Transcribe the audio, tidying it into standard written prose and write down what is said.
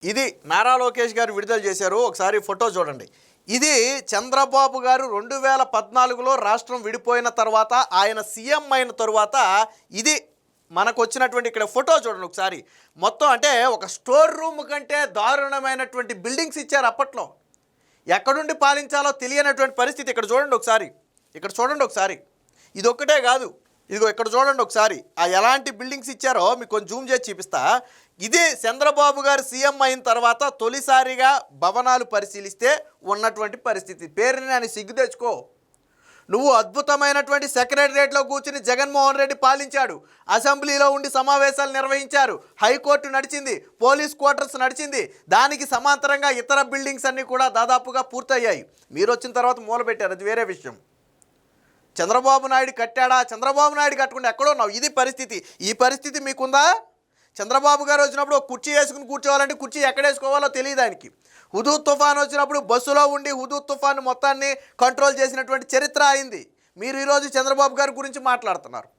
ఇది నారా లోకేష్ గారు విడుదల చేశారు. ఒకసారి ఫోటో చూడండి. ఇది చంద్రబాబు గారు 2014లో రాష్ట్రం విడిపోయిన తర్వాత ఆయన సీఎం అయిన తర్వాత ఇది మనకు వచ్చినటువంటి ఇక్కడ ఫోటో చూడండి ఒకసారి. మొత్తం అంటే ఒక స్టోర్ రూమ్ కంటే దారుణమైనటువంటి బిల్డింగ్స్ ఇచ్చారు అప్పట్లో. ఎక్కడుండి పాలించాలో తెలియనటువంటి పరిస్థితి. ఇక్కడ చూడండి ఒకసారి, ఇక్కడ చూడండి ఒకసారి. ఇది ఒక్కటే కాదు, ఇదిగో ఇక్కడ చూడండి ఒకసారి. ఆ ఎలాంటి బిల్డింగ్స్ ఇచ్చారో మీకు కొంచెం జూమ్ చేసి చూపిస్తా. ఇదే చంద్రబాబు గారు సీఎం అయిన తర్వాత తొలిసారిగా భవనాలు పరిశీలిస్తే ఉన్నటువంటి పరిస్థితి. పేరుని అని సిగ్గు తెచ్చుకో. నువ్వు అద్భుతమైనటువంటి సెక్రటరియట్లో కూర్చుని జగన్మోహన్ రెడ్డి పాలించాడు. అసెంబ్లీలో ఉండి సమావేశాలు నిర్వహించారు. హైకోర్టు నడిచింది, పోలీస్ క్వార్టర్స్ నడిచింది. దానికి సమాంతరంగా ఇతర బిల్డింగ్స్ అన్నీ కూడా దాదాపుగా పూర్తయ్యాయి. మీరు వచ్చిన తర్వాత మూలబెట్టారు, అది వేరే విషయం. చంద్రబాబు నాయుడు కట్టాడా? చంద్రబాబు నాయుడు కట్టకుండా ఎక్కడో ఉన్నావు. ఇది పరిస్థితి. ఈ పరిస్థితి మీకుందా? చంద్రబాబు గారు వచ్చినప్పుడు కుర్చీ వేసుకుని కూర్చోవాలంటే కుర్చీ ఎక్కడ వేసుకోవాలో తెలియదు ఆయనకి. హుదూద్ తుఫాన్ వచ్చినప్పుడు బస్సులో ఉండి హుదూద్ తుఫాన్ మొత్తాన్ని కంట్రోల్ చేసినటువంటి చరిత్ర అయింది. మీరు ఈరోజు చంద్రబాబు గారి గురించి మాట్లాడుతున్నారు.